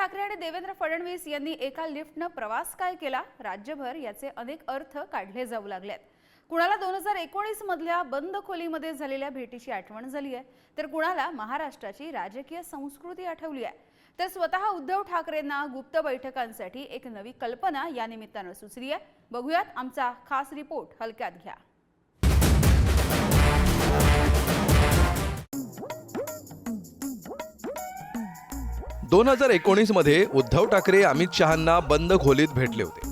ठाकरे आणि देवेंद्र फडणवीस यांनी एका लिफ्टनं प्रवास काय केला, राज्यभर याचे अनेक अर्थ काढले जाऊ लागलेत। कुणाला 2019 मधल्या बंद खोलीमध्ये झालेल्या भेटीची आठवण झाली आहे, तर कुणाला महाराष्ट्राची राजकीय संस्कृती आठवली आहे, तर स्वतः उद्धव ठाकरेंना गुप्त बैठकांसाठी एक नवी कल्पना या निमित्तानं सुचली आहे। बघूयात आमचा खास रिपोर्ट हलक्यात घ्या। दोन 2019 मध्ये उद्धव ठाकरे अमित शहांना बंद खोलीत भेटले होते।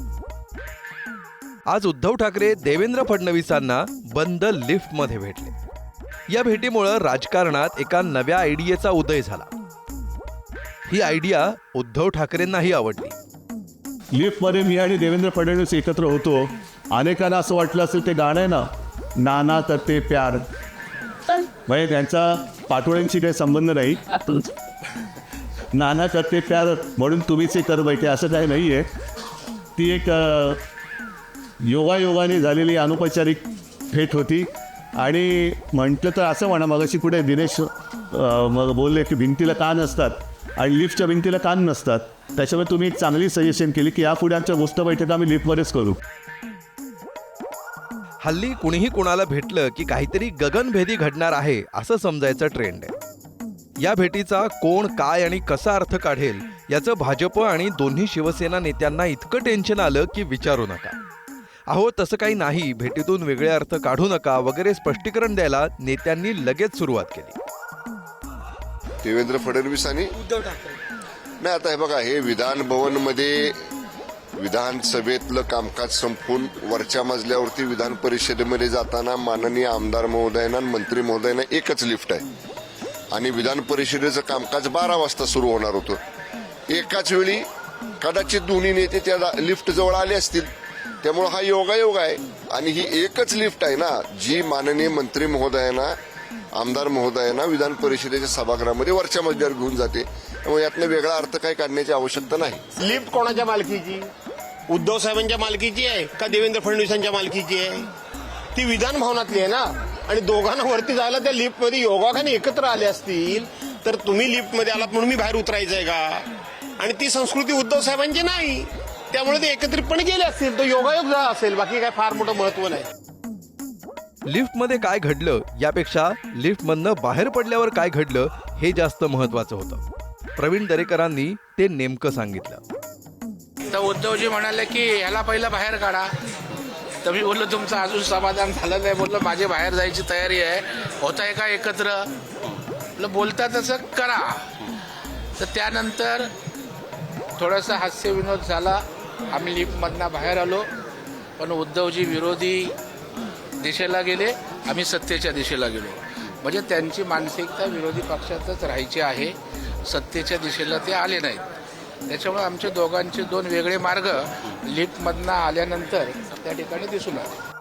आज उद्धव ठाकरे देवेंद्र फडणवीसांना बंद लिफ्ट मध्ये भेटले। या भेटीमुळे राजकारणात एका नव्या आयडियाचा उदय झाला। ही आयडिया उद्धव ठाकरेंनाही आवडली। लिफ्ट मध्ये मी आणि देवेंद्र फडणवीस एकत्र होतो। अनेकांना असं वाटलं असेल ते गाणं आहे ना, नाना करते प्यार, म्हणजे त्यांचा पाटोळ्यांशी काही संबंध नाही। नाना करते प्यार म्हणून तुम्हीच हे कर बैठे असं काही नाही आहे। ती एक योगायोगाने झालेली अनौपचारिक भेट होती। आणि म्हटलं तर असं म्हणा, मगाशी कुठे दिनेश मग बोलले की भिंतीला कान असतात आणि लिफ्टच्या भिंतीला कान नसतात। त्याच्यामुळे तुम्ही एक चांगली सजेशन केली की यापुढे आमच्या गोष्ट बैठका आम्ही लिफ्टमध्येच करू। हल्ली कुणीही कुणाला भेटलं की काहीतरी गगनभेदी घडणार आहे असं समजायचं ट्रेंड आहे। या भेटीचा कोण काय आणि कसा अर्थ काढेल याचं भाजप आणि दोन्ही शिवसेना नेत्यांना इतकं टेन्शन आलं की विचारू नका। अहो तसं काही नाही, भेटीतून वेगळे अर्थ काढू नका वगैरे स्पष्टीकरण द्यायला नेत्यांनी लगेच सुरुवात केली। देवेंद्र फडणवीस आणि उद्धव ठाकरे नाही, आता हे बघा, हे विधान भवनमध्ये विधानसभेतलं कामकाज संपवून वरच्या मजल्यावरती विधान परिषदेमध्ये जाताना माननीय आमदार महोदयांना आणि मंत्री महोदयांना एकच लिफ्ट आहे आणि विधान परिषदेचं कामकाज 12 वाजता सुरू होणार होतं। एकाच वेळी कदाचित दोन्ही नेते त्या लिफ्ट जवळ आले असतील, त्यामुळे हा योगायोग आहे। आणि ही एकच लिफ्ट आहे ना, जी माननीय मंत्री महोदयांना आमदार महोदयांना विधान परिषदेच्या सभागृहामध्ये वरच्या मजल्यावर घेऊन जाते। त्यामुळे यातनं वेगळा अर्थ काही काढण्याची आवश्यकता नाही। लिफ्ट कोणाच्या मालकीची? उद्धव साहेबांच्या मालकीची आहे का देवेंद्र फडणवीसांच्या मालकीची आहे? ती विधान भवनातली आहे ना। आणि दोघांना वरती जायला त्या लिफ्टमध्ये योगाखाने एकत्र आले असतील तर तुम्ही लिफ्टमध्ये आलात म्हणून मी बाहेर उतरायचंय का? आणि ती संस्कृती उद्धव साहेबांची नाही, त्यामुळे ते एकत्रितपणे गेले असतील, तो योगायोग झाला असेल, बाकी काय फार मोठं महत्व नाही। लिफ्टमध्ये काय घडलं यापेक्षा लिफ्टमधनं बाहेर पडल्यावर काय घडलं हे जास्त महत्वाचं होतं। प्रवीण दरेकरांनी ते नेमकं सांगितलं। तर उद्धवजी म्हणाले की ह्याला पहिलं बाहेर काढा। तर मी बोललो तुमचं अजून समाधान झालं नाही। बोललो माझी बाहेर जायची तयारी आहे, होत आहे का एकत्र? बोलता तसं करा। तर त्यानंतर थोडासा हास्य विनोद झाला, आम्ही लिफ्टमधनं बाहेर आलो, पण उद्धवजी विरोधी दिशेला गेले, आम्ही सत्तेच्या दिशेला गेलो। म्हणजे त्यांची मानसिकता विरोधी पक्षातच राहायची आहे, सत्तेच्या दिशेला ते आले नाहीत। त्याच्यामुळे आमचे दोघांचे दोन वेगळे मार्ग लिफ्टमधनं आल्यानंतर त्या ठिकाणी दिसून आले।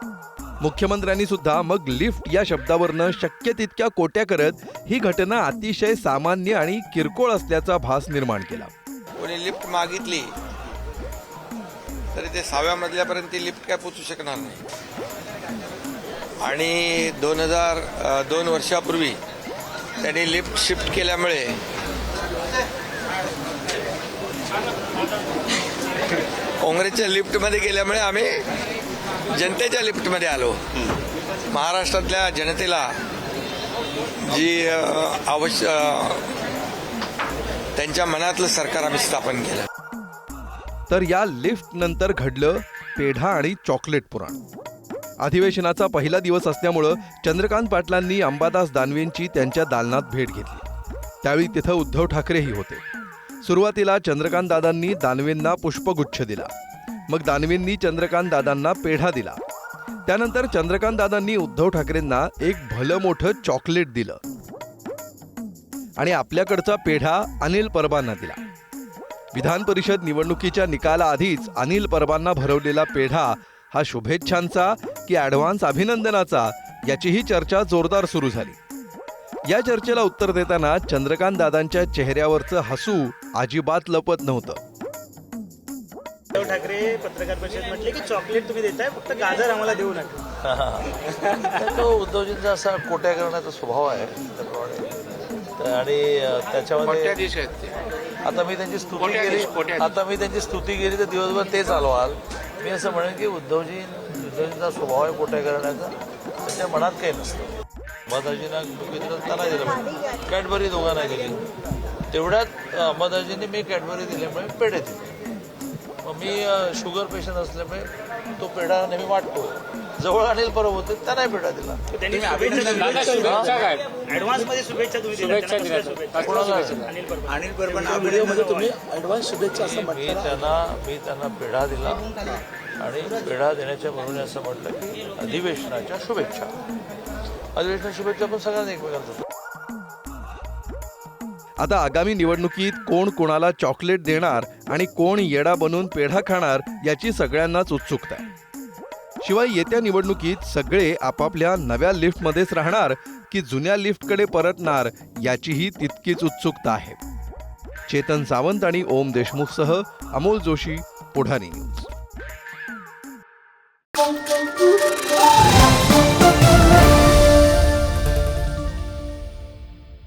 मुख्यमंत्र्यांनी सुद्धा मग लिफ्ट या शब्दावरनं शक्य तितक्या कोट्या करत ही घटना अतिशय सामान्य आणि किरकोळ असल्याचा भास निर्माण केला। कोणी लिफ्ट मागितली तरी ते 6व्या मजल्यापर्यंत ती लिफ्ट काय पोचू शकणार नाही। आणि 2 वर्षापूर्वी त्यांनी लिफ्ट शिफ्ट केल्यामुळे काँग्रेसच्या लिफ्टमध्ये गेल्यामुळे आम्ही जनतेच्या लिफ्टमध्ये आलो। महाराष्ट्रातल्या जनतेला जी त्यांच्या मनातलं सरकार आम्ही स्थापन केलं। तर या लिफ्ट नंतर घडलं पेढा आणि चॉकलेट पुराण। अधिवेशनाचा पहिला दिवस असल्यामुळं चंद्रकांत पाटलांनी अंबादास दानवेंची त्यांच्या दालनात भेट घेतली। त्यावेळी तिथं उद्धव ठाकरेही होते। सुरुवातीला चंद्रकांत दादांनी दानवेंना पुष्पगुच्छ दिला, मग दानवेंनी चंद्रकांत दादांना पेढा दिला। त्यानंतर चंद्रकांत दादांनी उद्धव ठाकरेंना एक भलं मोठं चॉकलेट दिलं आणि आपल्याकडचा पेढा अनिल परबांना दिला। विधान परिषद निवडणुकीच्या निकालाआधीच अनिल परबांना भरवलेला पेढा हा शुभेच्छांचा की ॲडव्हान्स अभिनंदनाचा याचीही चर्चा जोरदार सुरू झाली। या चर्चेला उत्तर देताना चंद्रकांत दादांच्या चेहऱ्यावरचं हसू अजिबात लपत नव्हतं। उद्धव ठाकरे पत्रकार परिषदेत म्हटले की चॉकलेट तुम्ही देताय, फक्त गाजर आम्हाला देऊ नका। तो उद्धवजींचा असा कोट्या करण्याचा स्वभाव आहे, आणि त्याच्यामध्ये आता मी त्यांची स्तुती कोट्याधीश, केली कोट्याधीश. आता मी त्यांची स्तुती केली तर दिवसभर ते चालवाल. मी असं म्हणेन की उद्धवजींचा स्वभाव आहे कोट्या करण्याचा, त्यांच्या मनात काही नसतं. अहमददाजींना मित्रांना नाही दिलं पाहिजे. कॅडबरी दोघांना दिली. तेवढ्यात अहमददाजींनी मी कॅडबरी दिल्यामुळे पेढे दिले. मग मी शुगर पेशंट असल्यामुळे तो पेढा नेहमी वाटतो. जवळ अनिल परब होते त्यांनाही पेढा दिला. त्यांनी ऍडव्हान्स मध्ये शुभेच्छा तुम्ही दिल्या. त्यांना कसल्या शुभेच्छा? कोणाला? अनिल परब मी त्यांना पेढा दिला आणि पेढा देण्याच्या म्हणून असं म्हटलं की अधिवेशनाच्या शुभेच्छा. अधिवेशनाच्या शुभेच्छा आपण सगळ्यांना एकमेकांना देतो. आता आगामी निवडणुकीत कोण कोणाला चॉकलेट देणार आणि कोण येडा बनून पेढा खाणार याची सगळ्यांनाच उत्सुकता आहे. शिवाय येत्या निवडणुकीत सगळे आपापल्या नव्या लिफ्टमध्येच राहणार की जुन्या लिफ्टकडे परतणार याचीही तितकीच उत्सुकता आहे. चेतन सावंत आणि ओम देशमुखसह अमोल जोशी, पुढारी न्यूज.